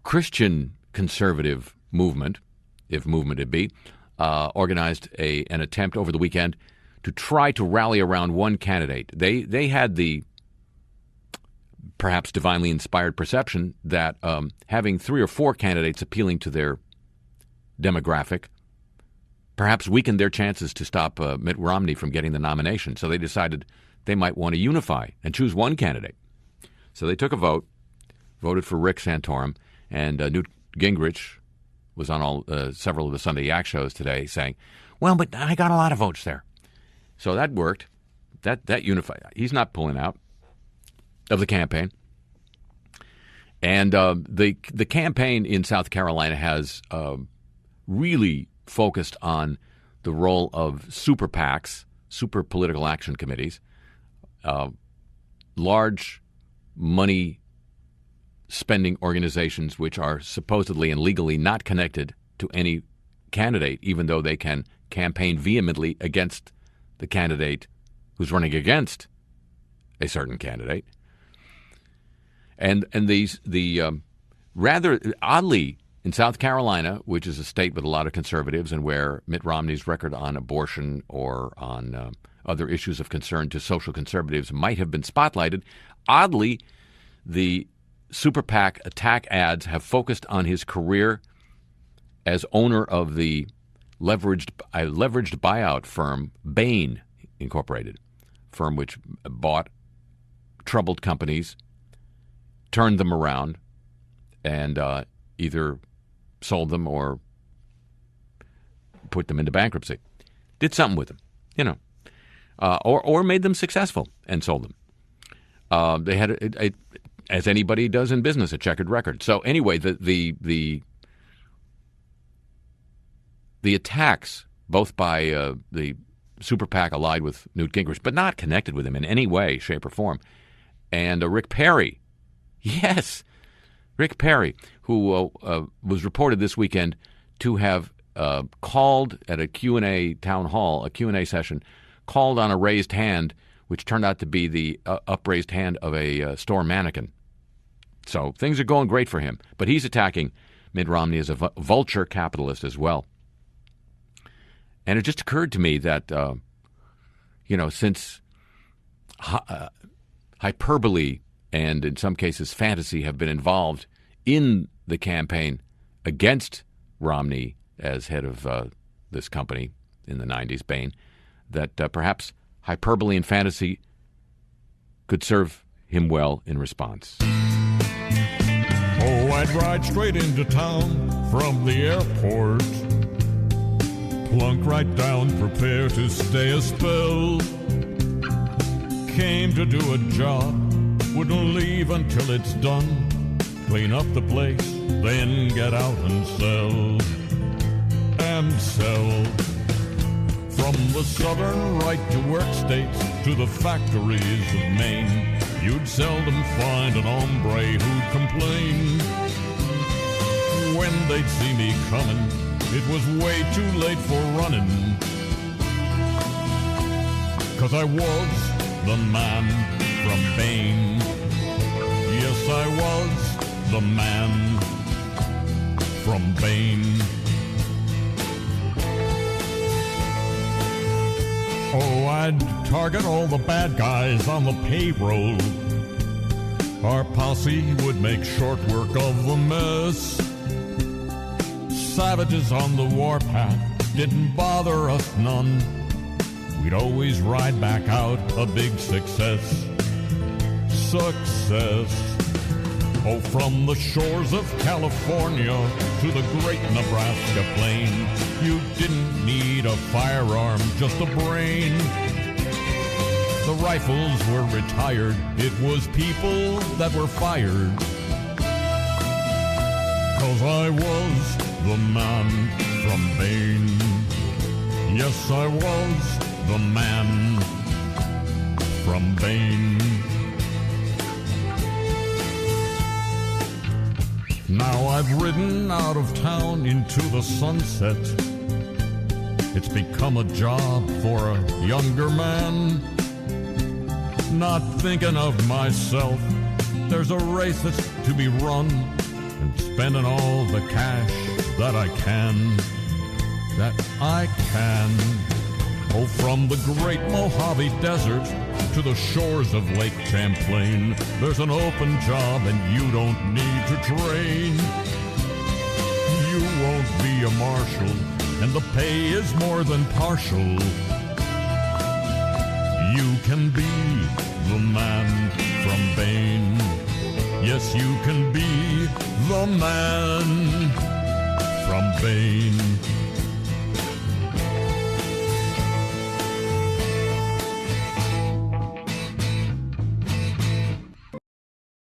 Christian conservative movement, if movement it be, organized an attempt over the weekend to try to rally around one candidate. They had the perhaps divinely inspired perception that having 3 or 4 candidates appealing to their demographic perhaps weakened their chances to stop Mitt Romney from getting the nomination. So they decided they might want to unify and choose one candidate. So they took a vote, voted for Rick Santorum, and Newt Gingrich was on several of the Sunday Yak shows today saying, well, but I got a lot of votes there. So that worked. That unified. He's not pulling out of the campaign. And the campaign in South Carolina has really focused on the role of super PACs, super political action committees, large money spending organizations which are supposedly and legally not connected to any candidate, even though they can campaign vehemently against the candidate who's running against a certain candidate. And the rather oddly, in South Carolina, which is a state with a lot of conservatives and where Mitt Romney's record on abortion or on other issues of concern to social conservatives might have been spotlighted, oddly, the Super PAC attack ads have focused on his career as owner of the leveraged buyout firm Bain Incorporated, firm which bought troubled companies, turned them around, and either sold them or put them into bankruptcy. Did something with them, or made them successful and sold them. They had as anybody does in business, a checkered record. So anyway, the attacks, both by the Super PAC allied with Newt Gingrich, but not connected with him in any way, shape, or form, and Rick Perry, yes, Rick Perry, who was reported this weekend to have called at a Q&A town hall, a Q&A session, called on a raised hand, which turned out to be the upraised hand of a store mannequin. So things are going great for him. But he's attacking Mitt Romney as a vulture capitalist as well. And it just occurred to me that, since hyperbole and in some cases fantasy have been involved in the campaign against Romney as head of this company in the 90s, Bain, that perhaps hyperbole and fantasy could serve him well in response. Oh, I'd ride straight into town from the airport, plunk right down, prepare to stay a spell. Came to do a job, wouldn't leave until it's done. Clean up the place, then get out and sell. And sell. From the southern right-to-work states to the factories of Maine, you'd seldom find an hombre who'd complain. When they'd see me coming, it was way too late for running, 'cause I was the man from Bain. Yes, I was the man from Bain. Oh, I'd target all the bad guys on the payroll. Our posse would make short work of the mess. Savages on the warpath didn't bother us none. We'd always ride back out a big success. Success. Oh, from the shores of California to the great Nebraska plain, you didn't need a firearm, just a brain. The rifles were retired, it was people that were fired. 'Cause I was the man from Bain. Yes, I was the man from Bain. Now I've ridden out of town into the sunset. It's become a job for a younger man. Not thinking of myself, there's a race that's to be run, and spending all the cash that I can. Oh, from the great Mojave Desert to the shores of Lake Champlain, there's an open job and you don't need to train. You won't be a marshal, and the pay is more than partial. You can be the man from Bain. Yes, you can be the man from Bain.